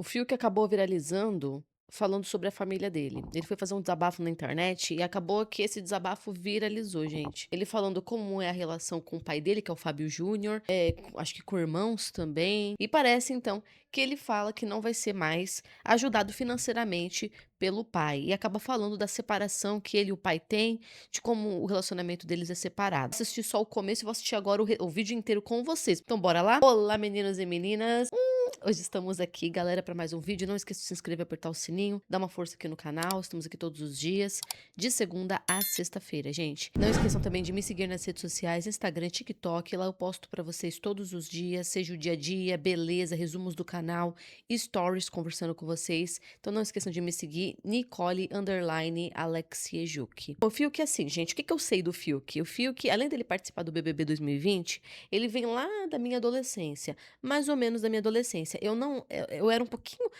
O Fiuk acabou viralizando falando sobre a família dele. Ele foi fazer um desabafo na internet e acabou que esse desabafo viralizou, gente. Ele falando como é a relação com o pai dele, que é o Fábio Júnior, acho que com irmãos também. E parece então que ele fala que não vai ser mais ajudado financeiramente pelo pai. E acaba falando da separação que ele e o pai têm, de como o relacionamento deles é separado. Assisti só o começo e vou assistir agora o vídeo inteiro com vocês. Então bora lá? Olá, meninos e meninas! Hoje estamos aqui, galera, para mais um vídeo. Não esqueça de se inscrever, apertar o sininho, dar uma força aqui no canal. Estamos aqui todos os dias, de segunda a sexta-feira, gente. Não esqueçam também de me seguir nas redes sociais, Instagram, TikTok. Lá eu posto para vocês todos os dias, seja o dia a dia, beleza, resumos do canal, stories conversando com vocês. Então não esqueçam de me seguir, Nicole_Alexiejuk. O Fiuk é assim, gente. O que eu sei do Fiuk? O Fiuk, além dele participar do BBB 2020, ele vem lá da minha adolescência, mais ou menos da minha adolescência. Eu era um pouquinho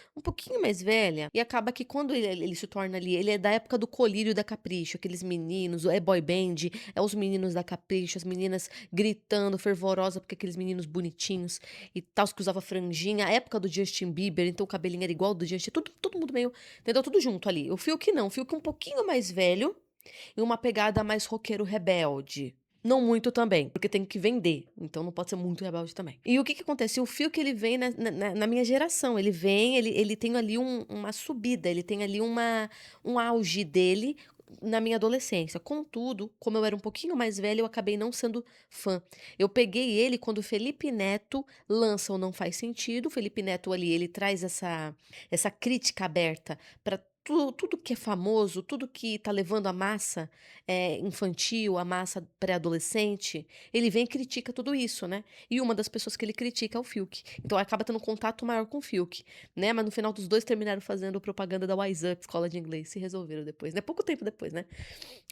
mais velha, e acaba que quando ele se torna ali, ele é da época do Colírio e da Capricho, aqueles meninos, é boy band, é os meninos da Capricho, as meninas gritando, fervorosa, porque aqueles meninos bonitinhos e tal, que usava franjinha, a época do Justin Bieber, então o cabelinho era igual ao do Justin, todo mundo meio, entendeu? Tudo junto ali. O Fiuk não, o Fiuk um pouquinho mais velho, e uma pegada mais roqueiro rebelde. Não muito também, porque tem que vender, então não pode ser muito rebelde também. E o que acontece? O Fiuk ele vem na minha geração, ele vem, ele tem ali uma subida, ele tem ali um auge dele na minha adolescência. Contudo, como eu era um pouquinho mais velha, eu acabei não sendo fã. Eu peguei ele quando o Felipe Neto lança o Não Faz Sentido. O Felipe Neto ali, ele traz essa crítica aberta para tudo que é famoso, tudo que tá levando a massa infantil, a massa pré-adolescente, ele vem e critica tudo isso, né? E uma das pessoas que ele critica é o Fiuk. Então acaba tendo um contato maior com o Fiuk, né? Mas no final dos dois terminaram fazendo propaganda da Wise Up, escola de inglês, se resolveram depois, né? Pouco tempo depois, né?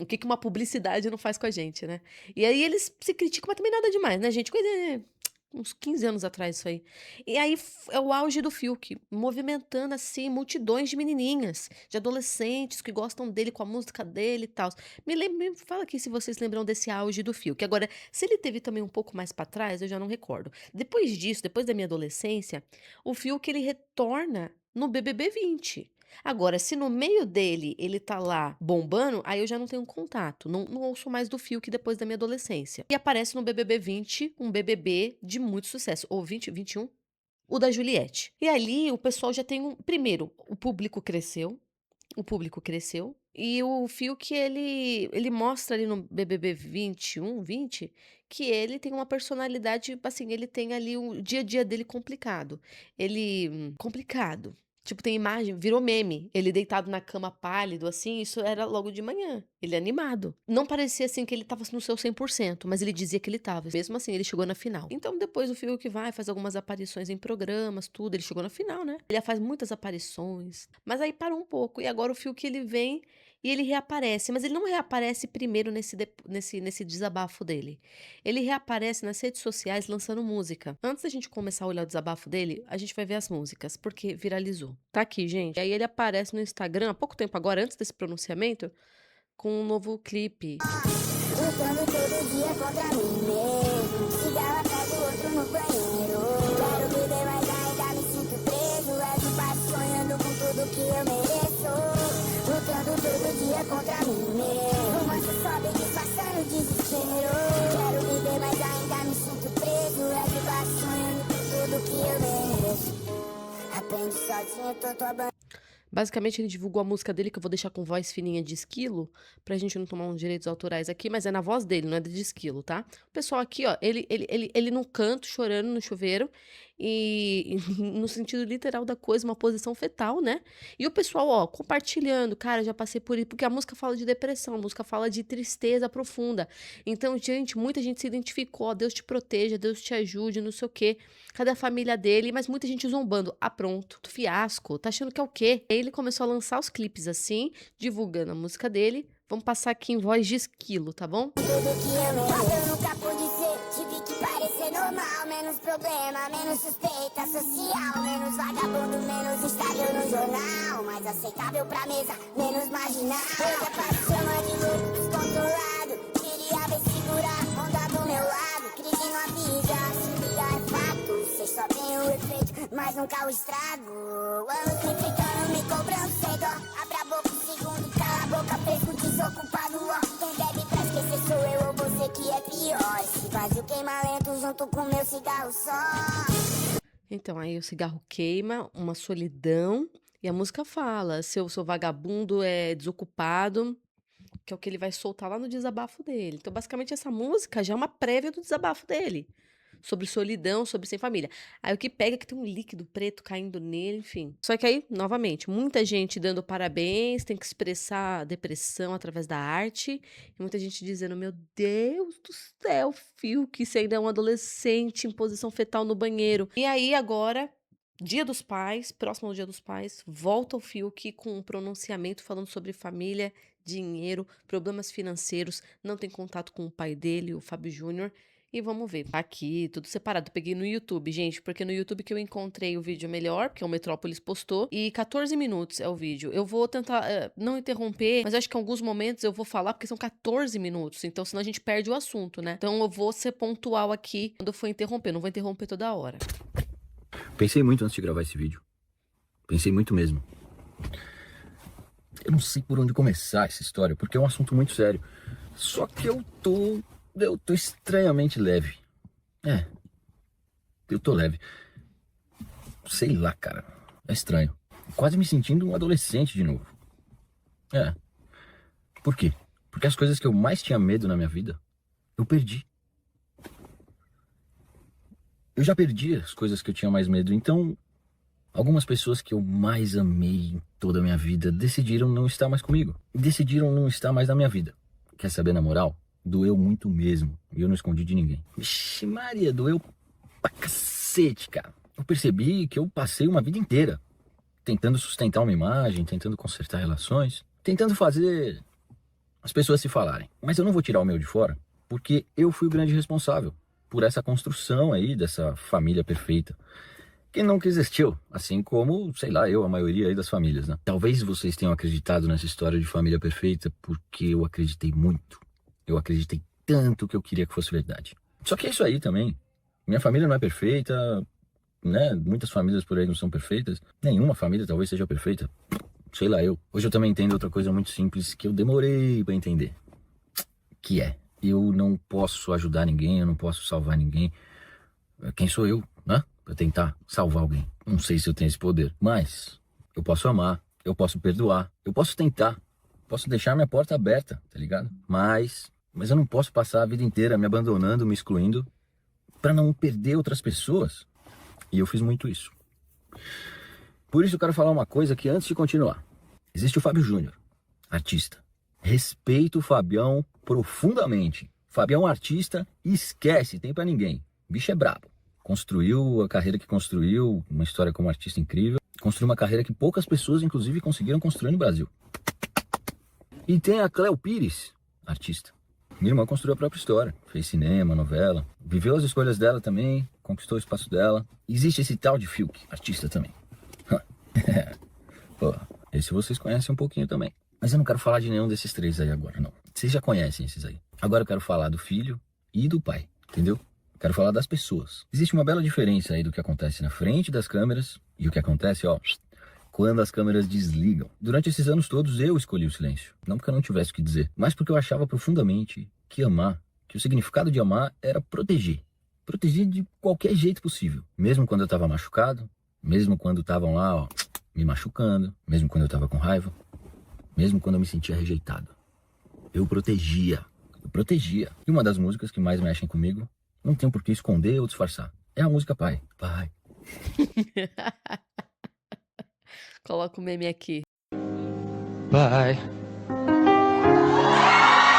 O que uma publicidade não faz com a gente, né? E aí eles se criticam, mas também nada demais, né, gente? Coisa uns 15 anos atrás isso aí. E aí é o auge do Fiuk, movimentando assim multidões de menininhas, de adolescentes que gostam dele com a música dele e tal. Me fala aqui se vocês lembram desse auge do Fiuk. Agora, se ele teve também um pouco mais pra trás, eu já não recordo. Depois disso, depois da minha adolescência, o Fiuk ele retorna no BBB 20. Agora, se no meio dele ele tá lá bombando, aí eu já não tenho contato. Não ouço mais do Fiuk depois da minha adolescência. E aparece no BBB 20, um BBB de muito sucesso. Ou 20, 21? O da Juliette. E ali o pessoal já tem um. Primeiro, o público cresceu. O público cresceu. E o Fiuk, ele mostra ali no BBB 21, 20, que ele tem uma personalidade, assim, ele tem ali o dia a dia dele complicado. Complicado. Tipo, tem imagem, virou meme. Ele deitado na cama pálido, assim, isso era logo de manhã. Ele animado. Não parecia, assim, que ele estava no seu 100%, mas ele dizia que ele estava. Mesmo assim, ele chegou na final. Então, depois o Fiuk vai, faz algumas aparições em programas, tudo. Ele chegou na final, né? Ele faz muitas aparições. Mas aí parou um pouco. E agora o Fiuk, ele vem e ele reaparece. Mas ele não reaparece primeiro nesse desabafo dele. Ele reaparece nas redes sociais lançando música. Antes da gente começar a olhar o desabafo dele, a gente vai ver as músicas, porque viralizou. Tá aqui, gente. E aí ele aparece no Instagram, há pouco tempo agora, antes desse pronunciamento, com um novo clipe. Lutando todo dia contra mim mesmo. Cigarro atrás do outro no banheiro. Quero viver, mas ainda me sinto preso. É de baixo sonhando com tudo que eu mereço. Lutando todo dia contra mim mesmo. O mancho sobe disfarçando o desespero. Quero viver, mas ainda me sinto preso. É de baixo sonhando com tudo que eu mereço. Aprende sozinho, tô tua banda. Basicamente, ele divulgou a música dele, que eu vou deixar com voz fininha de esquilo, pra gente não tomar uns direitos autorais aqui, mas é na voz dele, não é de esquilo, tá? O pessoal aqui, ó, ele num canto, chorando no chuveiro, e no sentido literal da coisa, uma posição fetal, né? E o pessoal, ó, compartilhando, cara, já passei por isso, porque a música fala de depressão, a música fala de tristeza profunda. Então, gente, muita gente se identificou, ó, Deus te proteja, Deus te ajude, não sei o quê. Cadê a família dele? Mas muita gente zombando. Ah, pronto, fiasco, tá achando que é o quê? Aí ele começou a lançar os clipes assim, divulgando a música dele. Vamos passar aqui em voz de esquilo, tá bom? Tudo que eu mereço. Eu nunca pude ser, tive que parecer normal. Menos problema, menos suspeita social. Menos vagabundo, menos estádio no jornal. Mais aceitável pra mesa, menos marginal. Hoje a paz chama de louco descontrolado. Queria ver segurar a onda do meu lado. Crise não avisa, se ligar é fato. Cê só tem o efeito, mas nunca o estrago. Anos me fritando, me cobrando sem dó. Abre a boca um segundo, cala a boca, fresco, desocupado, ó. Quem bebe pra esquecer sou eu ou você que é pior. Esse vazio queima lento junto com meu cigarro só. Então, aí o cigarro queima, uma solidão, e a música fala: seu vagabundo é desocupado, que é o que ele vai soltar lá no desabafo dele. Então, basicamente, essa música já é uma prévia do desabafo dele. Sobre solidão, sobre sem família. Aí o que pega é que tem um líquido preto caindo nele, enfim. Só que aí, novamente, muita gente dando parabéns, tem que expressar a depressão através da arte, e muita gente dizendo: meu Deus do céu, Fiuk, você ainda é um adolescente em posição fetal no banheiro. E aí, agora, Dia dos Pais, próximo ao Dia dos Pais, volta o Fiuk com um pronunciamento falando sobre família, dinheiro, problemas financeiros, não tem contato com o pai dele, o Fábio Júnior. E vamos ver. Tá aqui, tudo separado. Peguei no YouTube, gente, porque no YouTube que eu encontrei o vídeo melhor, porque o Metrópolis postou. E 14 minutos é o vídeo. Eu vou tentar não interromper, mas acho que em alguns momentos eu vou falar, porque são 14 minutos. Então, senão a gente perde o assunto, né? Então, eu vou ser pontual aqui quando eu for interromper. Não vou interromper toda hora. Pensei muito antes de gravar esse vídeo. Pensei muito mesmo. Eu não sei por onde começar essa história, porque é um assunto muito sério. Só que eu tô estranhamente leve. Eu tô leve. Sei lá, cara. É estranho. Quase me sentindo um adolescente de novo. Por quê? Porque as coisas que eu mais tinha medo na minha vida, eu perdi. Eu já perdi as coisas que eu tinha mais medo. Então, algumas pessoas que eu mais amei em toda a minha vida decidiram não estar mais comigo. Decidiram não estar mais na minha vida. Quer saber, na moral? Doeu muito mesmo. E eu não escondi de ninguém. Vixe Maria, doeu pra cacete, cara. Eu percebi que eu passei uma vida inteira tentando sustentar uma imagem, tentando consertar relações, tentando fazer as pessoas se falarem. Mas eu não vou tirar o meu de fora, porque eu fui o grande responsável por essa construção aí dessa família perfeita, que nunca existiu, assim como, sei lá, a maioria aí das famílias, né? Talvez vocês tenham acreditado nessa história de família perfeita porque eu acreditei muito. Eu acreditei tanto que eu queria que fosse verdade. Só que é isso aí também. Minha família não é perfeita, né? Muitas famílias por aí não são perfeitas. Nenhuma família talvez seja perfeita. Sei lá, eu. Hoje eu também entendo outra coisa muito simples que eu demorei pra entender. Que é, eu não posso ajudar ninguém, eu não posso salvar ninguém. Quem sou eu, né? Pra tentar salvar alguém. Não sei se eu tenho esse poder. Mas eu posso amar, eu posso perdoar, eu posso tentar. Posso deixar minha porta aberta, tá ligado? Mas eu não posso passar a vida inteira me abandonando, me excluindo, pra não perder outras pessoas. E eu fiz muito isso. Por isso eu quero falar uma coisa aqui antes de continuar. Existe o Fábio Júnior, artista. Respeito o Fabião profundamente. Fabião artista, esquece, tem pra ninguém. O bicho é brabo. Construiu a carreira que construiu, uma história como artista incrível. Construiu uma carreira que poucas pessoas, inclusive, conseguiram construir no Brasil. E tem a Cléo Pires, artista. Minha irmã construiu a própria história. Fez cinema, novela. Viveu as escolhas dela também. Conquistou o espaço dela. Existe esse tal de Fiuk, artista também. Pô, esse vocês conhecem um pouquinho também. Mas eu não quero falar de nenhum desses três aí agora, não. Vocês já conhecem esses aí. Agora eu quero falar do filho e do pai, entendeu? Quero falar das pessoas. Existe uma bela diferença aí do que acontece na frente das câmeras e o que acontece, quando as câmeras desligam. Durante esses anos todos eu escolhi o silêncio. Não porque eu não tivesse o que dizer, mas porque eu achava profundamente que amar, que o significado de amar era proteger. Proteger de qualquer jeito possível. Mesmo quando eu estava machucado, mesmo quando estavam lá, me machucando, mesmo quando eu estava com raiva, mesmo quando eu me sentia rejeitado. Eu protegia. E uma das músicas que mais mexem comigo, não tem por que esconder ou disfarçar, é a música Pai. Pai. Coloca o meme aqui. Pai.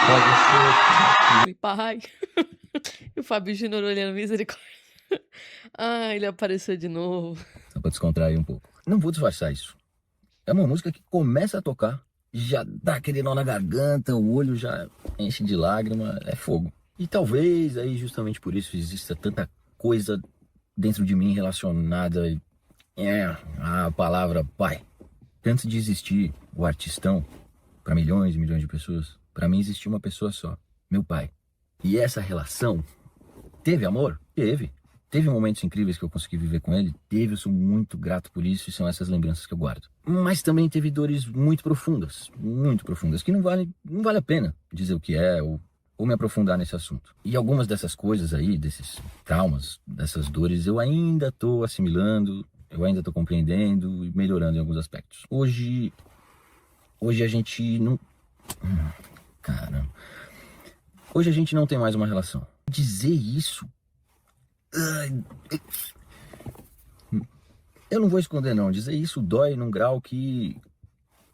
Pode ser. Pai. E o Fábio Júnior olhando, misericórdia. Ah, ele apareceu de novo. Só pra descontrair um pouco. Não vou disfarçar isso. É uma música que começa a tocar, já dá aquele nó na garganta, o olho já enche de lágrima, é fogo. E talvez aí justamente por isso exista tanta coisa dentro de mim relacionada à palavra pai. Antes de existir o artistão para milhões e milhões de pessoas, para mim existia uma pessoa só, meu pai. E essa relação teve amor? Teve. Teve momentos incríveis que eu consegui viver com ele, teve, eu sou muito grato por isso e são essas lembranças que eu guardo. Mas também teve dores muito profundas, que não vale a pena dizer o que é ou me aprofundar nesse assunto. E algumas dessas coisas aí, desses traumas, dessas dores, eu ainda tô assimilando, eu ainda tô compreendendo e melhorando em alguns aspectos. Hoje a gente não... Caramba. Hoje a gente não tem mais uma relação. Dizer isso... Eu não vou esconder não, dizer isso dói num grau que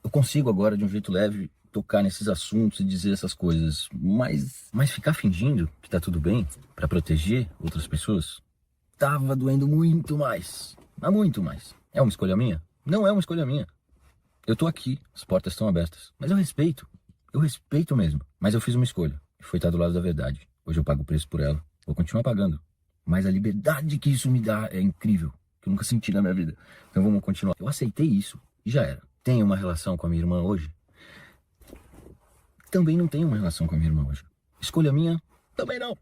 eu consigo agora, de um jeito leve, tocar nesses assuntos e dizer essas coisas. Mas ficar fingindo que tá tudo bem, pra proteger outras pessoas, tava doendo muito mais. Mas muito mais. É uma escolha minha? Não é uma escolha minha. Eu tô aqui, as portas estão abertas. Mas eu respeito mesmo. Mas eu fiz uma escolha, e foi estar do lado da verdade. Hoje eu pago o preço por ela, vou continuar pagando. Mas a liberdade que isso me dá é incrível, que eu nunca senti na minha vida. Então vamos continuar. Eu aceitei isso e já era. Tenho uma relação com a minha irmã hoje? Também não tenho uma relação com a minha irmã hoje. Escolha minha? Também não.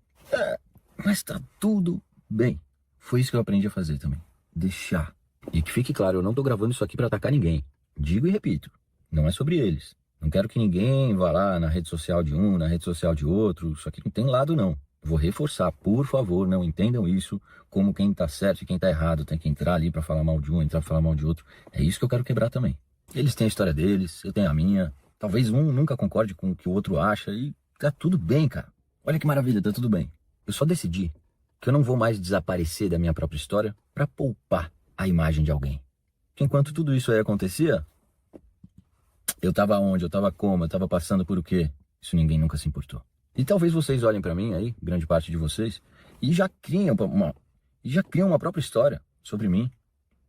Mas tá tudo bem. Foi isso que eu aprendi a fazer também. Deixar. E que fique claro, eu não tô gravando isso aqui pra atacar ninguém. Digo e repito, não é sobre eles. Não quero que ninguém vá lá na rede social de um, na rede social de outro. Isso aqui não tem lado não. Vou reforçar, por favor, não entendam isso como quem tá certo e quem tá errado. Tem que entrar ali pra falar mal de um, entrar pra falar mal de outro. É isso que eu quero quebrar também. Eles têm a história deles, eu tenho a minha. Talvez um nunca concorde com o que o outro acha e tá tudo bem, cara. Olha que maravilha, tá tudo bem. Eu só decidi que eu não vou mais desaparecer da minha própria história pra poupar a imagem de alguém. Que enquanto tudo isso aí acontecia, eu tava onde, eu tava como, eu tava passando por o quê? Isso ninguém nunca se importou. E talvez vocês olhem pra mim aí, grande parte de vocês, e já criam uma própria história sobre mim.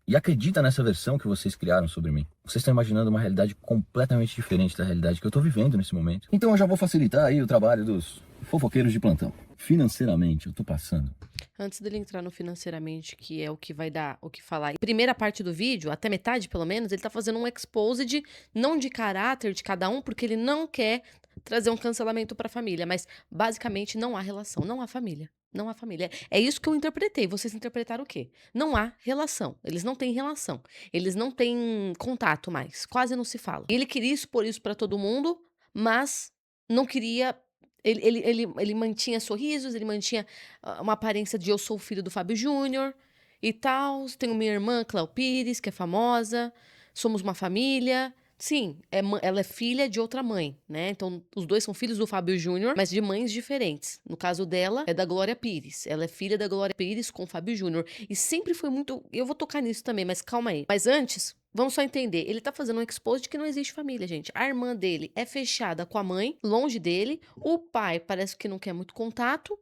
E acredita nessa versão que vocês criaram sobre mim. Vocês estão imaginando uma realidade completamente diferente da realidade que eu tô vivendo nesse momento. Então eu já vou facilitar aí o trabalho dos fofoqueiros de plantão. Financeiramente, eu tô passando. Antes dele entrar no financeiramente, que é o que vai dar o que falar. Primeira parte do vídeo, até metade pelo menos, ele tá fazendo um exposed, não de caráter de cada um, porque ele não quer trazer um cancelamento pra família, mas basicamente não há relação, não há família. Não há família. É isso que eu interpretei. Vocês interpretaram o quê? Não há relação. Eles não têm relação. Eles não têm contato mais. Quase não se fala. Ele queria expor isso pra todo mundo, mas não queria. Ele mantinha sorrisos, ele mantinha uma aparência de eu sou o filho do Fábio Júnior e tal. Tenho minha irmã, Cléo Pires, que é famosa. Somos uma família. Sim, ela é filha de outra mãe, né? Então, os dois são filhos do Fábio Júnior, mas de mães diferentes. No caso dela, é da Glória Pires. Ela é filha da Glória Pires com o Fábio Júnior. E sempre foi muito... Eu vou tocar nisso também, mas calma aí. Mas antes, vamos só entender. Ele tá fazendo um expose de que não existe família, gente. A irmã dele é fechada com a mãe, longe dele. O pai parece que não quer muito contato.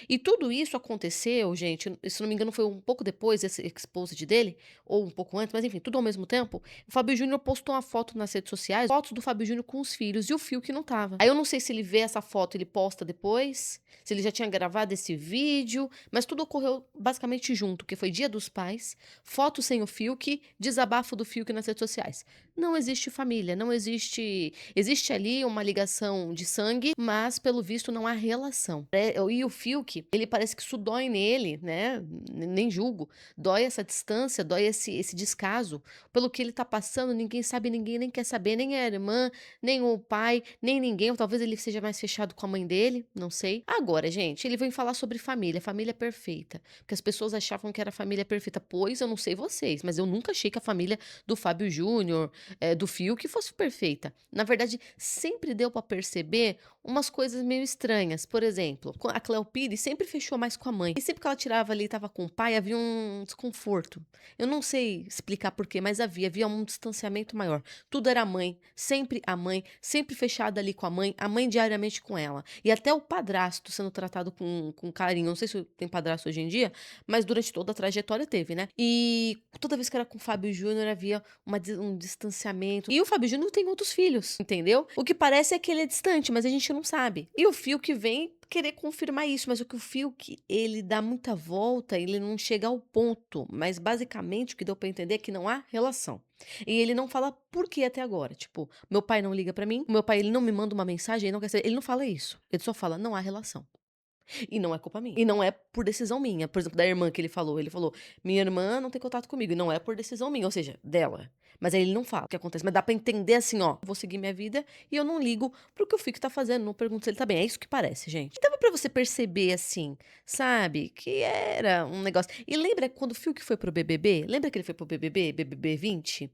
E tudo isso aconteceu, gente, se não me engano foi um pouco depois desse exposed dele, ou um pouco antes, mas enfim, tudo ao mesmo tempo. O Fábio Júnior postou uma foto nas redes sociais, fotos do Fábio Júnior com os filhos, e o Fiuk não tava. Aí eu não sei se ele vê essa foto, ele posta depois, se ele já tinha gravado esse vídeo, mas tudo ocorreu basicamente junto, que foi Dia dos Pais, foto sem o Fiuk, desabafo do Fiuk nas redes sociais. Não existe família, não existe... Existe ali uma ligação de sangue, mas pelo visto não há relação. E o Fiuk, ele parece que isso dói nele, né? Nem julgo. Dói essa distância, dói esse descaso. Pelo que ele tá passando, ninguém sabe, ninguém nem quer saber, nem a irmã, nem o pai, nem ninguém. Ou talvez ele seja mais fechado com a mãe dele, não sei. Agora, gente, ele vem falar sobre família perfeita. Porque as pessoas achavam que era família perfeita. Pois eu não sei vocês, mas eu nunca achei que a família do Fábio Júnior, do Fiuk fosse perfeita. Na verdade, sempre deu pra perceber umas coisas meio estranhas. Por exemplo, a Cléo Pires sempre fechou mais com a mãe. E sempre que ela tirava ali e tava com o pai, havia um desconforto. Eu não sei explicar por quê, mas havia um distanciamento maior. Tudo era a mãe, sempre fechada ali com a mãe diariamente com ela. E até o padrasto sendo tratado com carinho. Não sei se tem padrasto hoje em dia, mas durante toda a trajetória teve, né? E toda vez que era com o Fábio Júnior havia um distanciamento. E o Fábio Júnior tem outros filhos, entendeu? O que parece é que ele é distante, mas a gente não sabe. E o Fiuk vem querer confirmar isso, mas o que o Fiuk, ele dá muita volta, ele não chega ao ponto. Mas basicamente o que deu pra entender é que não há relação. E ele não fala por que até agora. Tipo, meu pai não liga pra mim, meu pai ele não me manda uma mensagem, ele não quer saber, ele não fala isso. Ele só fala, não há relação. E não é culpa minha. E não é por decisão minha. Por exemplo, da irmã que ele falou: "Minha irmã não tem contato comigo", e não é por decisão minha, ou seja, dela. Mas aí ele não fala o que acontece, mas dá pra entender assim, ó, vou seguir minha vida e eu não ligo para o que o Fiuk tá fazendo, não pergunto se ele tá bem. É isso que parece, gente. E dava pra você perceber assim, sabe, que era um negócio. E lembra quando o Fiuk foi pro BBB? Lembra que ele foi pro BBB, BBB 20?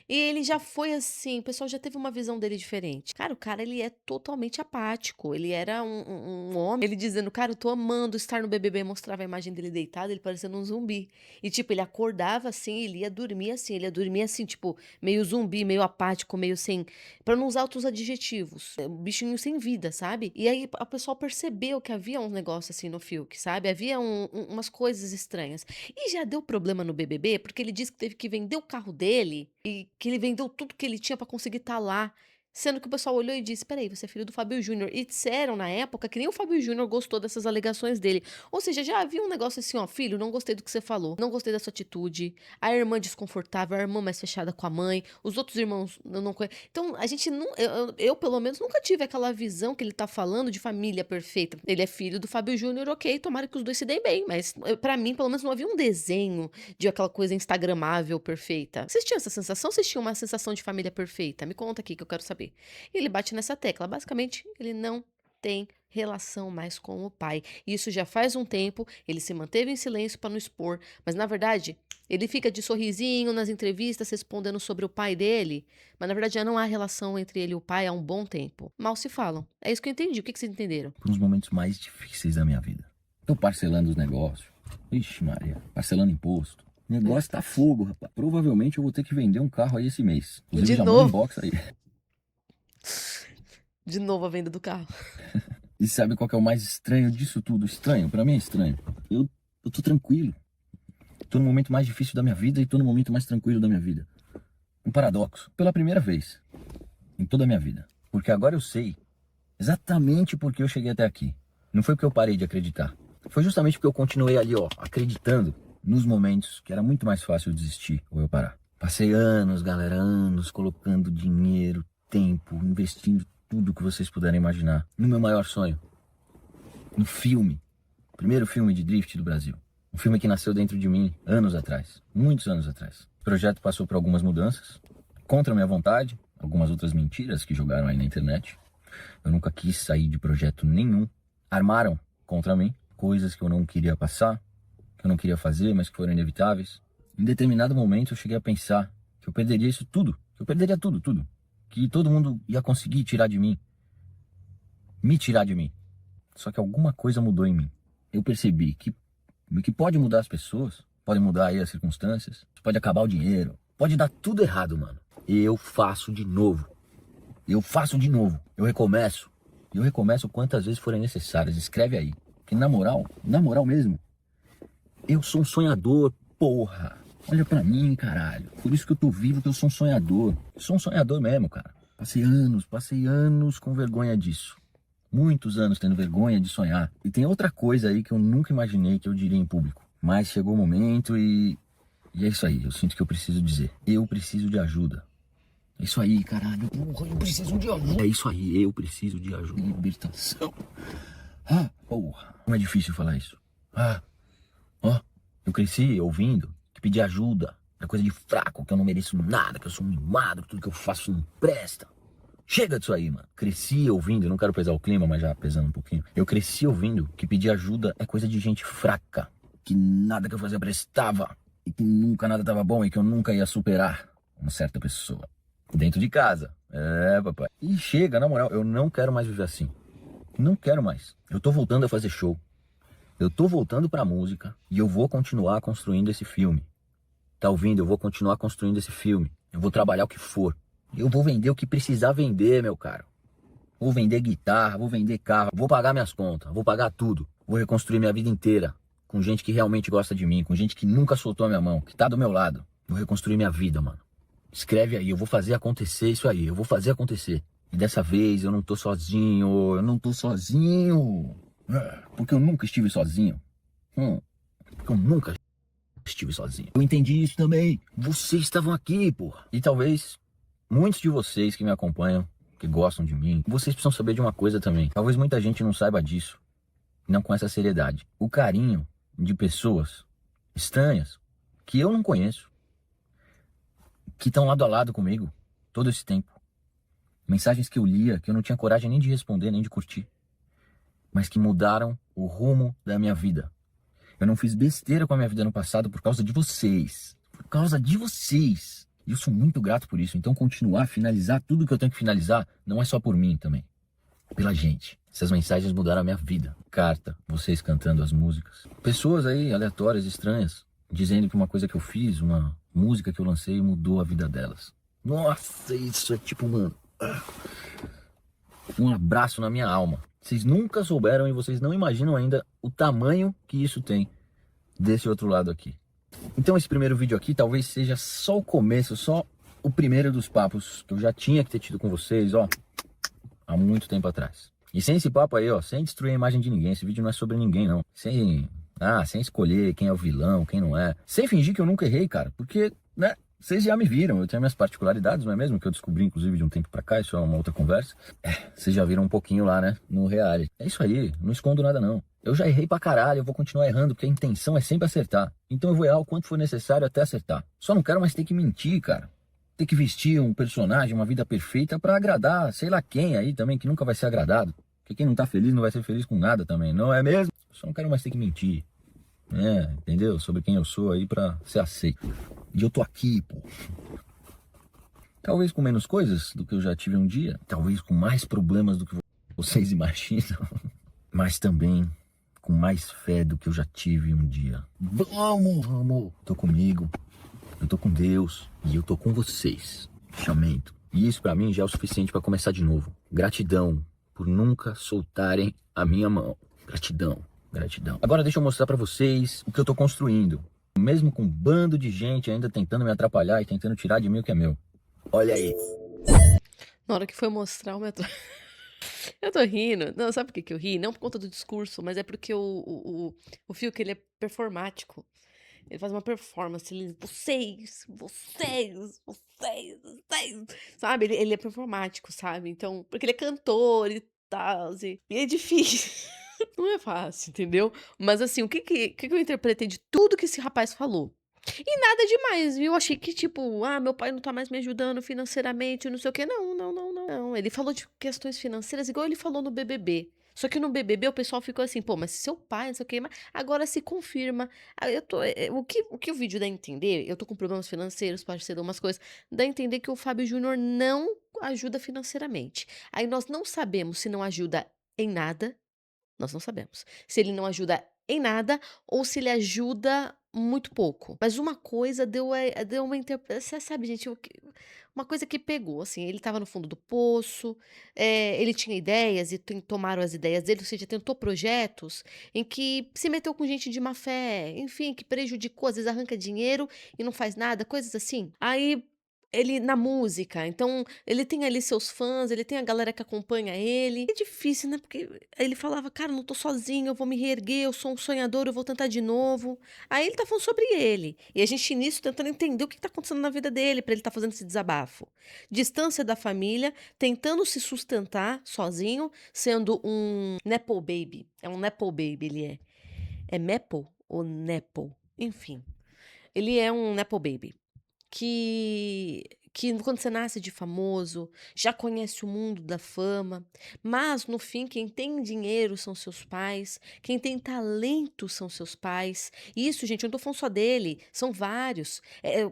E ele já foi assim, o pessoal já teve uma visão dele diferente. Cara, o cara ele é totalmente apático, ele era um homem, ele dizendo: "Cara, eu tô amando estar no BBB", mostrava a imagem dele deitado, ele parecendo um zumbi. E tipo, ele acordava assim, ele ia dormir assim, tipo, meio zumbi, meio apático, meio sem, pra não usar outros adjetivos, um bichinho sem vida, sabe. E aí o pessoal percebeu que havia um negócio assim no Fiuk, sabe, havia umas coisas estranhas. E já deu problema no BBB, porque ele disse que teve que vender o carro dele e que ele vendeu tudo que ele tinha pra conseguir estar lá, sendo que o pessoal olhou e disse: "Espera aí, você é filho do Fábio Júnior", e disseram na época que nem o Fábio Júnior gostou dessas alegações dele. Ou seja, já havia um negócio assim: "Ó, filho, não gostei do que você falou, não gostei da sua atitude", a irmã desconfortável, a irmã mais fechada com a mãe, os outros irmãos eu não conhe então a gente não eu pelo menos nunca tive aquela visão que ele tá falando de família perfeita. Ele é filho do Fábio Júnior, ok, tomara que os 2 se deem bem, mas pra mim pelo menos não havia um desenho de aquela coisa instagramável perfeita. Vocês tinham essa sensação? Vocês tinham uma sensação de família perfeita? Me conta aqui que eu quero saber. E ele bate nessa tecla. Basicamente, ele não tem relação mais com o pai. Isso já faz um tempo, ele se manteve em silêncio para não expor, mas na verdade, ele fica de sorrisinho nas entrevistas respondendo sobre o pai dele, mas na verdade já não há relação entre ele e o pai há um bom tempo. Mal se falam. É isso que eu entendi. O que vocês entenderam? Por uns momentos mais difíceis da minha vida. Tô parcelando os negócios. Ixi, Maria. Parcelando imposto. O negócio tá fogo, rapaz. Provavelmente eu vou ter que vender um carro aí esse mês. Inclusive, De já manda novo? inbox aí. De novo a venda do carro. E sabe qual que é o mais estranho disso tudo? Estranho, pra mim é estranho. Eu tô tranquilo. Tô no momento mais difícil da minha vida e tô no momento mais tranquilo da minha vida. Um paradoxo. Pela primeira vez em toda a minha vida. Porque agora eu sei exatamente por que eu cheguei até aqui. Não foi porque eu parei de acreditar. Foi justamente porque eu continuei ali, ó, acreditando nos momentos que era muito mais fácil eu desistir ou eu parar. Passei anos, galera, anos colocando dinheiro, tempo, investindo tudo que vocês puderem imaginar no meu maior sonho. No filme. Primeiro filme de drift do Brasil. Um filme que nasceu dentro de mim anos atrás. Muitos anos atrás. O projeto passou por algumas mudanças. Contra a minha vontade. Algumas outras mentiras que jogaram aí na internet. Eu nunca quis sair de projeto nenhum. Armaram contra mim coisas que eu não queria passar, que eu não queria fazer, mas que foram inevitáveis. Em determinado momento eu cheguei a pensar que eu perderia isso tudo. Que eu perderia tudo, tudo. Que todo mundo ia conseguir tirar de mim. Me tirar de mim. Só que alguma coisa mudou em mim. Eu percebi que pode mudar as pessoas, pode mudar aí as circunstâncias, pode acabar o dinheiro, pode dar tudo errado, mano. Eu faço de novo. Eu faço de novo. Eu recomeço. Eu recomeço quantas vezes forem necessárias. Escreve aí. Que na moral mesmo, eu sou um sonhador, porra. Olha pra mim, caralho. Por isso que eu tô vivo, que eu sou um sonhador. Eu sou um sonhador mesmo, cara. Passei anos com vergonha disso. Muitos anos tendo vergonha de sonhar. E tem outra coisa aí que eu nunca imaginei que eu diria em público. Mas chegou o momento e é isso aí. Eu sinto que eu preciso dizer. Eu preciso de ajuda. É isso aí, caralho. Porra, eu preciso de ajuda. É isso aí, eu preciso de ajuda. Libertação. Ah, porra. Como é difícil falar isso. Eu cresci ouvindo que pedir ajuda é coisa de fraco, que eu não mereço nada, que eu sou um mimado, que tudo que eu faço não presta. Chega disso aí, mano. Cresci ouvindo, não quero pesar o clima, mas já pesando um pouquinho. Eu cresci ouvindo que pedir ajuda é coisa de gente fraca, que nada que eu fazia prestava, e que nunca nada tava bom, e que eu nunca ia superar uma certa pessoa. Dentro de casa. É, papai. E chega, na moral, eu não quero mais viver assim. Não quero mais. Eu tô voltando a fazer show. Eu tô voltando pra música e eu vou continuar construindo esse filme. Tá ouvindo? Eu vou continuar construindo esse filme. Eu vou trabalhar o que for. Eu vou vender o que precisar vender, meu caro. Vou vender guitarra, vou vender carro, vou pagar minhas contas, vou pagar tudo. Vou reconstruir minha vida inteira com gente que realmente gosta de mim, com gente que nunca soltou a minha mão, que tá do meu lado. Vou reconstruir minha vida, mano. Escreve aí, eu vou fazer acontecer isso aí, eu vou fazer acontecer. E dessa vez eu não tô sozinho, porque eu nunca estive sozinho. Porque eu nunca estive sozinho. Eu entendi isso também. Vocês estavam aqui, porra. E talvez muitos de vocês que me acompanham, que gostam de mim, vocês precisam saber de uma coisa também. Talvez muita gente não saiba disso. não com essa seriedade. O carinho de pessoas estranhas que eu não conheço, que estão lado a lado comigo todo esse tempo. Mensagens que eu lia, que eu não tinha coragem nem de responder, nem de curtir, mas que mudaram o rumo da minha vida. Eu não fiz besteira com a minha vida no passado por causa de vocês. Por causa de vocês. E eu sou muito grato por isso. Então continuar, finalizar tudo que eu tenho que finalizar, não é só por mim também. Pela gente. Essas mensagens mudaram a minha vida. Carta, vocês cantando as músicas. Pessoas aí, aleatórias, estranhas, dizendo que uma coisa que eu fiz, uma música que eu lancei, mudou a vida delas. Nossa, isso é tipo, mano, um abraço na minha alma. Vocês nunca souberam e vocês não imaginam ainda o tamanho que isso tem desse outro lado aqui. Então esse primeiro vídeo aqui talvez seja só o começo, só o primeiro dos papos que eu já tinha que ter tido com vocês, ó, há muito tempo atrás. E sem esse papo aí, ó, sem destruir a imagem de ninguém, esse vídeo não é sobre ninguém, não. Sem escolher quem é o vilão, quem não é. Sem fingir que eu nunca errei, cara, porque, né, vocês já me viram, eu tenho minhas particularidades, não é mesmo? Que eu descobri, inclusive, de um tempo pra cá, isso é uma outra conversa. Vocês já viram um pouquinho lá, né, no reality. É isso aí, não escondo nada, não. Eu já errei pra caralho, eu vou continuar errando, porque a intenção é sempre acertar. Então eu vou errar o quanto for necessário até acertar. Só não quero mais ter que mentir, cara. Ter que vestir um personagem, uma vida perfeita pra agradar, sei lá quem aí também, que nunca vai ser agradado. Porque quem não tá feliz não vai ser feliz com nada também, não é mesmo? Só não quero mais ter que mentir. Entendeu? Sobre quem eu sou aí pra ser aceito. E eu tô aqui, pô. Talvez com menos coisas do que eu já tive um dia. Talvez com mais problemas do que vocês imaginam. Mas também com mais fé do que eu já tive um dia. Vamos! Tô comigo. Eu tô com Deus. E eu tô com vocês. Chamento. E isso pra mim já é o suficiente pra começar de novo. Gratidão por nunca soltarem a minha mão. Gratidão. Gratidão. Agora deixa eu mostrar pra vocês o que eu tô construindo. Mesmo com um bando de gente ainda tentando me atrapalhar e tentando tirar de mim o que é meu. Olha aí. Na hora que foi mostrar o metrô. Eu tô rindo. Não, sabe por que que eu ri? Não por conta do discurso, mas é porque o Fiuk, ele é performático. Ele faz uma performance, ele, vocês, sabe? Ele é performático, sabe? Então, porque ele é cantor e tal, e é difícil. Não é fácil, entendeu? Mas assim, o que eu interpretei de tudo que esse rapaz falou? E nada demais, viu? Achei que, tipo, meu pai não tá mais me ajudando financeiramente, não sei o quê. Não, não, não, não, não. Ele falou de questões financeiras igual ele falou no BBB. Só que no BBB o pessoal ficou assim, pô, mas seu pai, não sei o quê, mas agora se confirma. Aí eu tô, o que o vídeo dá a entender, eu tô com problemas financeiros, pode ser de umas coisas, dá a entender que o Fábio Júnior não ajuda financeiramente. Aí nós não sabemos se não ajuda em nada, nós não sabemos. Se ele não ajuda em nada ou se ele ajuda muito pouco. Mas uma coisa deu uma interpretação, você sabe, gente, uma coisa que pegou, assim, ele estava no fundo do poço, ele tinha ideias e tomaram as ideias dele, ou seja, tentou projetos em que se meteu com gente de má fé, enfim, que prejudicou, às vezes arranca dinheiro e não faz nada, coisas assim. Aí ele na música, então ele tem ali seus fãs, ele tem a galera que acompanha ele. É difícil, né? Porque ele falava, cara, não tô sozinho, eu vou me reerguer, eu sou um sonhador, eu vou tentar de novo. Aí ele tá falando sobre ele. E a gente nisso tentando entender o que tá acontecendo na vida dele pra ele tá fazendo esse desabafo. Distância da família, tentando se sustentar sozinho, sendo um Nepo Baby. É um Nepo Baby, ele é. É Mepo ou Nepo? Enfim. Ele é um Nepo Baby que quando você nasce de famoso, já conhece o mundo da fama, mas no fim quem tem dinheiro são seus pais, quem tem talento são seus pais. Isso, gente, eu não tô falando só dele, são vários.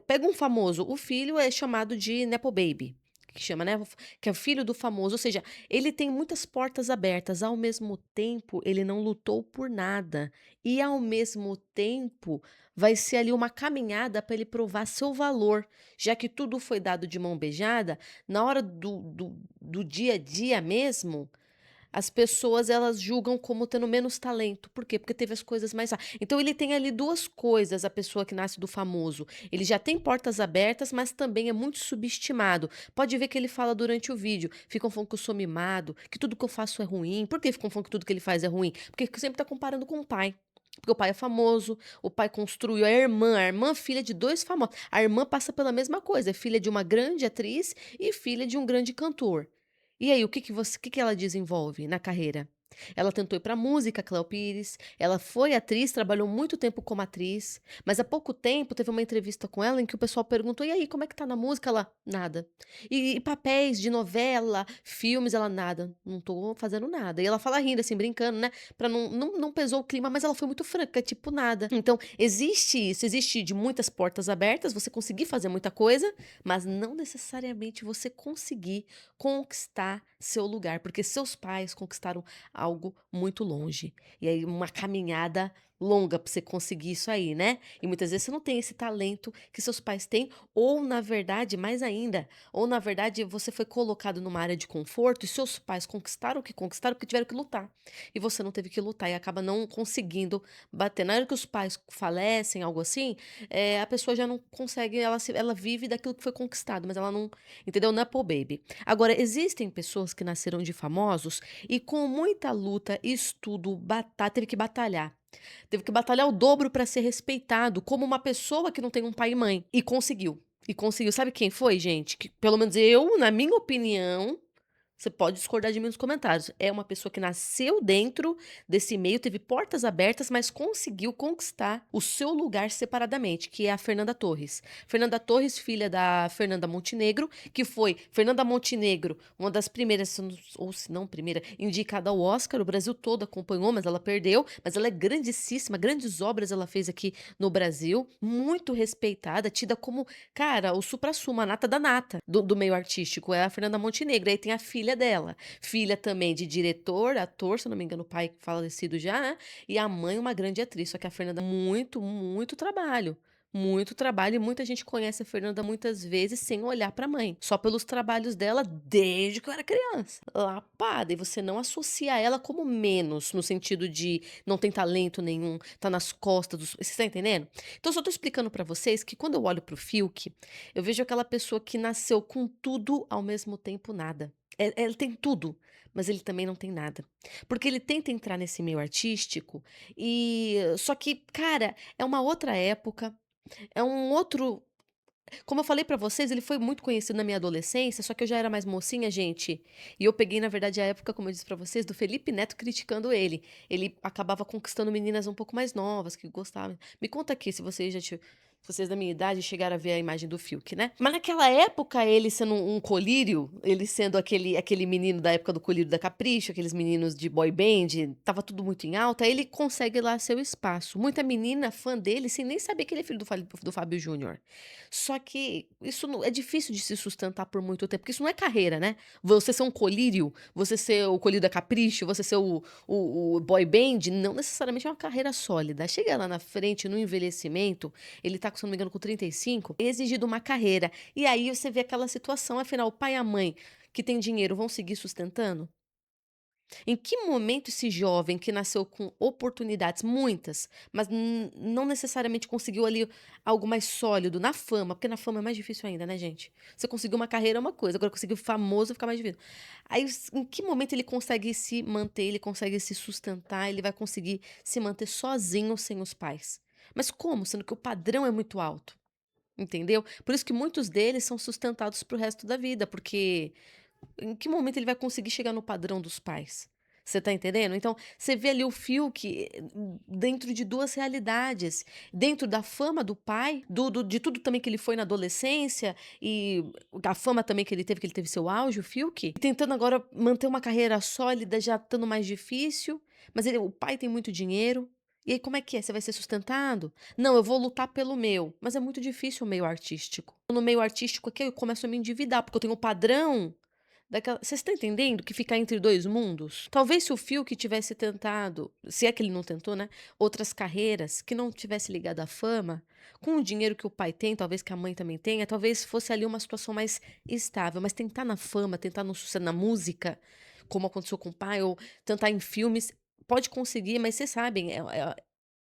Pega um famoso, o filho é chamado de Nepo Baby. Que chama, né? Que é o filho do famoso, ou seja, ele tem muitas portas abertas, ao mesmo tempo, ele não lutou por nada, e ao mesmo tempo, vai ser ali uma caminhada para ele provar seu valor, já que tudo foi dado de mão beijada, na hora do dia a dia mesmo, as pessoas elas julgam como tendo menos talento. Por quê? Porque teve as coisas mais então ele tem ali 2 coisas, a pessoa que nasce do famoso. Ele já tem portas abertas, mas também é muito subestimado. Pode ver que ele fala durante o vídeo, ficam falando que eu sou mimado, que tudo que eu faço é ruim. Por que ficam falando que tudo que ele faz é ruim? Porque sempre tá comparando com o pai. Porque o pai é famoso, o pai construiu a irmã filha de 2 famosos. A irmã passa pela mesma coisa, é filha de uma grande atriz e filha de um grande cantor. E aí, o que que ela desenvolve na carreira? Ela tentou ir pra música, Cléo Pires, ela foi atriz, trabalhou muito tempo como atriz, mas há pouco tempo teve uma entrevista com ela em que o pessoal perguntou: "E aí, como é que tá na música?" Ela: "Nada". E papéis de novela, filmes?" Ela: "Nada, não tô fazendo nada". E ela fala rindo, assim, brincando, né, pra não pesou o clima, mas ela foi muito franca, tipo: "Nada". Então, existe isso, existe de muitas portas abertas, você conseguir fazer muita coisa, mas não necessariamente você conseguir conquistar seu lugar, porque seus pais conquistaram algo muito longe. E aí uma caminhada longa para você conseguir isso aí, né. E muitas vezes você não tem esse talento que seus pais têm, ou na verdade, mais ainda, ou na verdade você foi colocado numa área de conforto e seus pais conquistaram o que conquistaram porque tiveram que lutar. E você não teve que lutar e acaba não conseguindo bater. Na hora que os pais falecem, algo assim, a pessoa já não consegue, ela vive daquilo que foi conquistado, mas ela não, entendeu? Nepo baby. Agora, existem pessoas que nasceram de famosos e com muita luta, estudo, teve que batalhar. Teve que batalhar o dobro para ser respeitado como uma pessoa que não tem um pai e mãe. E conseguiu. E conseguiu. Sabe quem foi, gente? Que, pelo menos eu, na minha opinião, você pode discordar de mim nos comentários. É uma pessoa que nasceu dentro desse meio, teve portas abertas, mas conseguiu conquistar o seu lugar separadamente, que é a Fernanda Torres. Fernanda Torres, filha da Fernanda Montenegro, que foi Fernanda Montenegro, uma das primeiras, ou se não primeira, indicada ao Oscar. O Brasil todo acompanhou, mas ela perdeu. Mas ela é grandíssima, grandes obras ela fez aqui no Brasil, muito respeitada, tida como, cara, o suprassumo, a nata da nata do meio artístico, é a Fernanda Montenegro. Aí tem a filha dela, filha também de diretor, ator, se eu não me engano, o pai falecido já, né, e a mãe uma grande atriz, só que a Fernanda muito, muito trabalho, e muita gente conhece a Fernanda muitas vezes sem olhar pra mãe, só pelos trabalhos dela desde que eu era criança. Lapada, e você não associa ela como menos, no sentido de não tem talento nenhum, tá nas costas dos, você tá entendendo? Então eu só tô explicando pra vocês que quando eu olho pro Fiuk, eu vejo aquela pessoa que nasceu com tudo ao mesmo tempo nada. Ele tem tudo, mas ele também não tem nada. Porque ele tenta entrar nesse meio artístico e só que, cara, é uma outra época, é um outro, como eu falei pra vocês, ele foi muito conhecido na minha adolescência, só que eu já era mais mocinha, gente, e eu peguei, na verdade, a época, como eu disse pra vocês, do Felipe Neto criticando ele. Ele acabava conquistando meninas um pouco mais novas, que gostavam. Me conta aqui se vocês já se vocês da minha idade chegaram a ver a imagem do Fiuk, né. Mas naquela época, ele sendo um colírio, ele sendo aquele menino da época do Colírio da Capricho, aqueles meninos de boy band, estava tudo muito em alta, ele consegue lá seu espaço. Muita menina fã dele, sem nem saber que ele é filho do Fábio Júnior. Só que isso não é difícil de se sustentar por muito tempo, porque isso não é carreira, né. Você ser um colírio, você ser o colírio da Capricho, você ser o boy band, não necessariamente é uma carreira sólida. Chega lá na frente, no envelhecimento, ele tá, se eu não me engano, com 35, é exigido uma carreira. E aí você vê aquela situação, afinal, o pai e a mãe que têm dinheiro vão seguir sustentando? Em que momento esse jovem que nasceu com oportunidades, muitas, mas não necessariamente conseguiu ali algo mais sólido na fama, porque na fama é mais difícil ainda, né, gente? Você conseguiu uma carreira é uma coisa, agora conseguir famoso fica mais difícil. Aí, em que momento ele consegue se manter, ele consegue se sustentar, ele vai conseguir se manter sozinho sem os pais? Mas como? Sendo que o padrão é muito alto, entendeu? Por isso que muitos deles são sustentados para o resto da vida, porque em que momento ele vai conseguir chegar no padrão dos pais? Você tá entendendo? Então, você vê ali o Fiuk dentro de 2 realidades, dentro da fama do pai, de tudo também que ele foi na adolescência e a fama também que ele teve seu auge, o Fiuk, e tentando agora manter uma carreira sólida, já estando mais difícil, mas o pai tem muito dinheiro. E aí como é que é? Você vai ser sustentado? Não, eu vou lutar pelo meu, mas é muito difícil o meio artístico. No meio artístico aqui eu começo a me endividar, porque eu tenho o padrão daquela, você está entendendo que ficar entre 2 mundos? Talvez se o Fiuk tivesse tentado, se é que ele não tentou, né, outras carreiras que não tivesse ligado à fama, com o dinheiro que o pai tem, talvez que a mãe também tenha, talvez fosse ali uma situação mais estável, mas tentar na fama, tentar no sucesso na música, como aconteceu com o pai, ou tentar em filmes, pode conseguir, mas vocês sabem,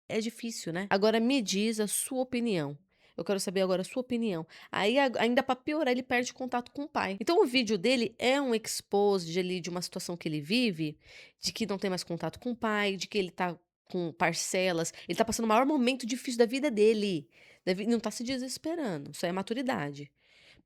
é difícil, né. Agora me diz a sua opinião. Eu quero saber agora a sua opinião. Aí ainda para piorar, ele perde contato com o pai. Então o vídeo dele é um expose ali de uma situação que ele vive, de que não tem mais contato com o pai, de que ele tá com parcelas, ele tá passando o maior momento difícil da vida dele. Não tá se desesperando, isso aí é maturidade.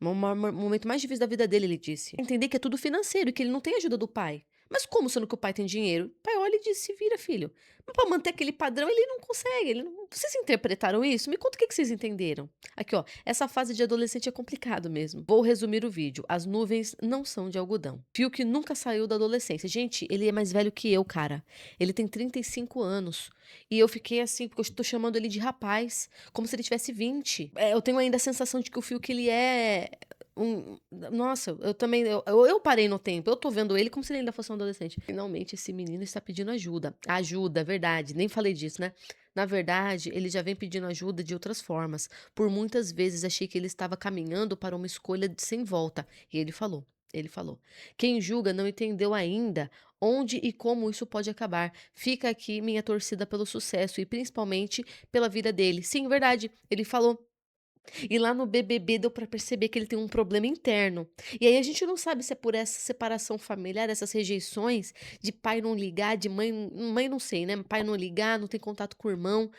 O momento mais difícil da vida dele, ele disse. Entender que é tudo financeiro e que ele não tem ajuda do pai. Mas como sendo que o pai tem dinheiro? O pai olha e diz: "Se vira, filho". Mas pra manter aquele padrão, ele não consegue, ele não vocês interpretaram isso? Me conta o que que vocês entenderam. Aqui, ó, essa fase de adolescente é complicado mesmo. Vou resumir o vídeo. As nuvens não são de algodão. Fiuk nunca saiu da adolescência. Gente, ele é mais velho que eu, cara. Ele tem 35 anos. E eu fiquei assim, porque eu tô chamando ele de rapaz, como se ele tivesse 20. Eu tenho ainda a sensação de que o Fiuk, ele é nossa, eu também, eu parei no tempo, eu tô vendo ele como se ele ainda fosse um adolescente. Finalmente esse menino está pedindo ajuda. Ajuda, verdade, nem falei disso, né. Na verdade, ele já vem pedindo ajuda de outras formas. Por muitas vezes achei que ele estava caminhando para uma escolha sem volta, e ele falou: "Quem julga não entendeu ainda onde e como isso pode acabar. Fica aqui minha torcida pelo sucesso e principalmente pela vida dele". Sim, verdade, ele falou. E lá no BBB deu pra perceber que ele tem um problema interno. E aí a gente não sabe se é por essa separação familiar, essas rejeições, de pai não ligar, de mãe não sei, né, pai não ligar, não tem contato com o irmão,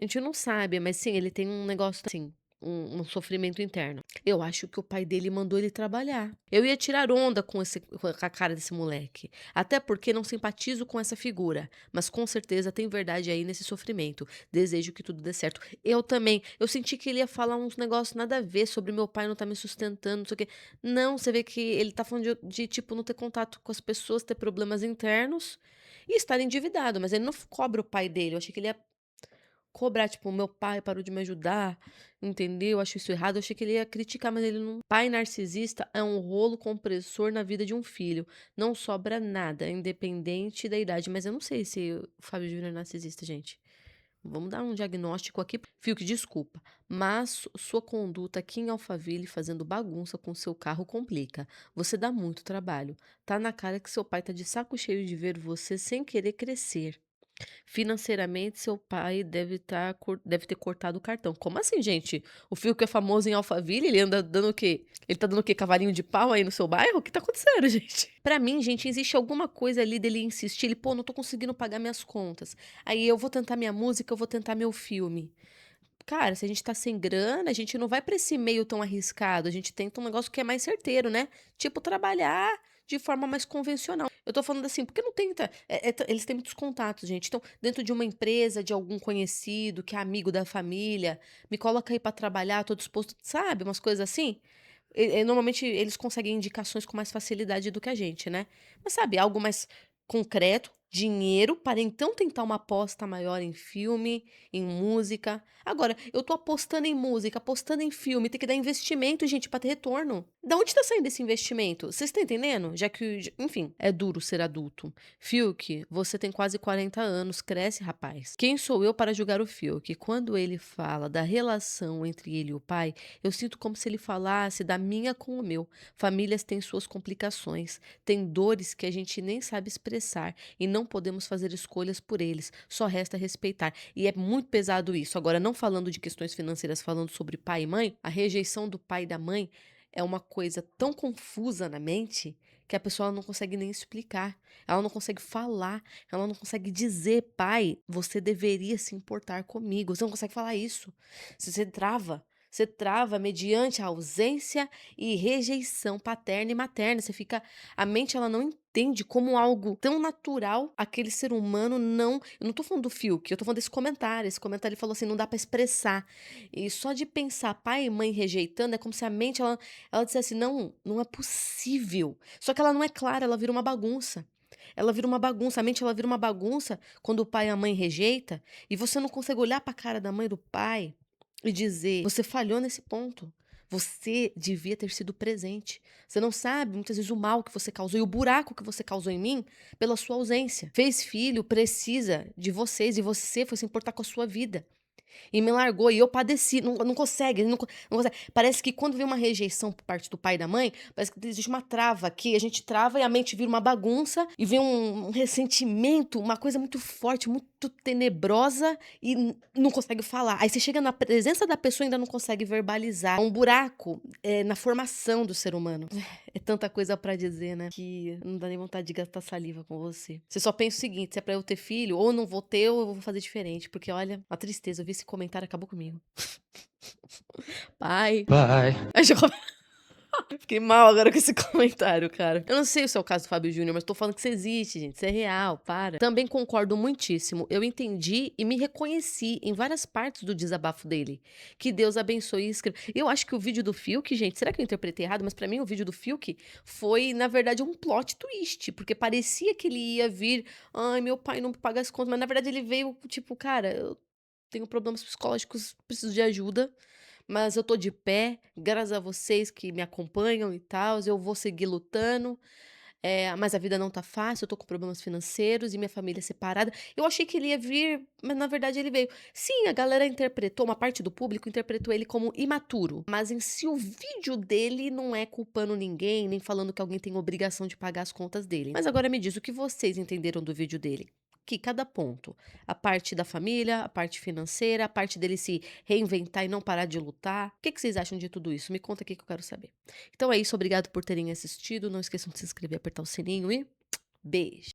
a gente não sabe, mas sim, ele tem um negócio assim, um sofrimento interno. Eu acho que o pai dele mandou ele trabalhar. Eu ia tirar onda com a cara desse moleque, até porque não simpatizo com essa figura, mas com certeza tem verdade aí nesse sofrimento. Desejo que tudo dê certo. Eu também, eu senti que ele ia falar uns negócios nada a ver sobre meu pai não tá me sustentando, não sei o quê. Não, você vê que ele tá falando tipo, não ter contato com as pessoas, ter problemas internos e estar endividado, mas ele não cobra o pai dele. Eu achei que ele ia cobrar, tipo: "Meu pai parou de me ajudar", entendeu? Eu acho isso errado, eu achei que ele ia criticar, mas ele não. Pai narcisista é um rolo compressor na vida de um filho, não sobra nada, independente da idade, mas eu não sei se o Fábio Júnior é narcisista, gente. Vamos dar um diagnóstico aqui. Fiuk, desculpa, mas sua conduta aqui em Alphaville fazendo bagunça com seu carro complica. Você dá muito trabalho. Tá na cara que seu pai tá de saco cheio de ver você sem querer crescer. Financeiramente, seu pai deve ter cortado o cartão. Como assim, gente? O Fiuk é famoso em Alphaville, ele anda dando o quê? Ele tá dando o quê? Cavalinho de pau aí no seu bairro? O que tá acontecendo, gente? Pra mim, gente, existe alguma coisa ali dele insistir, ele: "Pô, não tô conseguindo pagar minhas contas. Aí eu vou tentar minha música, eu vou tentar meu filme". Cara, se a gente tá sem grana, a gente não vai pra esse meio tão arriscado, a gente tenta um negócio que é mais certeiro, né, tipo trabalhar de forma mais convencional. Eu tô falando assim, porque não tenta eles têm muitos contatos, gente, então dentro de uma empresa, de algum conhecido que é amigo da família, "Me coloca aí pra trabalhar, tô disposto", sabe, umas coisas assim? Normalmente eles conseguem indicações com mais facilidade do que a gente, né. Mas sabe, algo mais concreto, dinheiro para então tentar uma aposta maior em filme, em música. Agora, eu tô apostando em música, apostando em filme, tem que dar investimento, gente, para ter retorno. Da onde tá saindo esse investimento? Vocês estão entendendo? Já que, enfim, é duro ser adulto. Fiuk, você tem quase 40 anos, cresce, rapaz. Quem sou eu para julgar o Fiuk? Quando ele fala da relação entre ele e o pai, eu sinto como se ele falasse da minha com o meu. Famílias têm suas complicações, têm dores que a gente nem sabe expressar e não podemos fazer escolhas por eles, só resta respeitar. E é muito pesado isso. Agora, não falando de questões financeiras, falando sobre pai e mãe, a rejeição do pai e da mãe é uma coisa tão confusa na mente que a pessoa não consegue nem explicar. Ela não consegue falar, ela não consegue dizer: "Pai, você deveria se importar comigo". Você não consegue falar isso. Você trava. Você trava mediante a ausência e rejeição paterna e materna. Você fica, a mente, ela não entende como algo tão natural aquele ser humano não. Eu não tô falando do Fiuk, eu tô falando desse comentário. Esse comentário ele falou assim: "Não dá pra expressar". E só de pensar pai e mãe rejeitando, é como se a mente ela dissesse: "Não, não é possível". Só que ela não é clara, ela vira uma bagunça. Ela vira uma bagunça, a mente, ela vira uma bagunça quando o pai e a mãe rejeita, e você não consegue olhar pra cara da mãe e do pai e dizer: "Você falhou nesse ponto. Você devia ter sido presente. Você não sabe, muitas vezes, o mal que você causou e o buraco que você causou em mim pela sua ausência. Fez filho, precisa de vocês e você foi se importar com a sua vida. E me largou e eu padeci, não consegue, não consegue. Parece que quando vem uma rejeição por parte do pai e da mãe, parece que existe uma trava aqui, a gente trava e a mente vira uma bagunça e vem um ressentimento, uma coisa muito forte, muito tenebrosa e não consegue falar. Aí você chega na presença da pessoa e ainda não consegue verbalizar. É um buraco, na formação do ser humano. É tanta coisa pra dizer, né, que não dá nem vontade de gastar saliva com você. Você só pensa o seguinte: se é pra eu ter filho, ou não vou ter ou eu vou fazer diferente, porque olha, uma tristeza, eu vi esse comentário, acabou comigo. Pai. Bye. Aí já Fiquei mal agora com esse comentário, cara. Eu não sei o seu caso do Fábio Júnior, mas tô falando que isso existe, gente. Isso é real, para. Também concordo muitíssimo. Eu entendi e me reconheci em várias partes do desabafo dele. Que Deus abençoe e escreva. Eu acho que o vídeo do Fiuk, gente, será que eu interpretei errado? Mas pra mim o vídeo do Fiuk foi, na verdade, um plot twist. Porque parecia que ele ia vir, ai, meu pai não paga as contas. Mas na verdade ele veio, tipo, cara, eu tenho problemas psicológicos, preciso de ajuda. Mas eu tô de pé, graças a vocês que me acompanham e tal. Eu vou seguir lutando, mas a vida não tá fácil, eu tô com problemas financeiros e minha família é separada. Eu achei que ele ia vir, mas na verdade ele veio. Sim, a galera interpretou, uma parte do público interpretou ele como imaturo, mas em si o vídeo dele não é culpando ninguém, nem falando que alguém tem obrigação de pagar as contas dele. Mas agora me diz, o que vocês entenderam do vídeo dele? Que cada ponto, a parte da família, a parte financeira, a parte dele se reinventar e não parar de lutar. O que que vocês acham de tudo isso? Me conta aqui que eu quero saber. Então é isso, obrigado por terem assistido. Não esqueçam de se inscrever, apertar o sininho e beijo.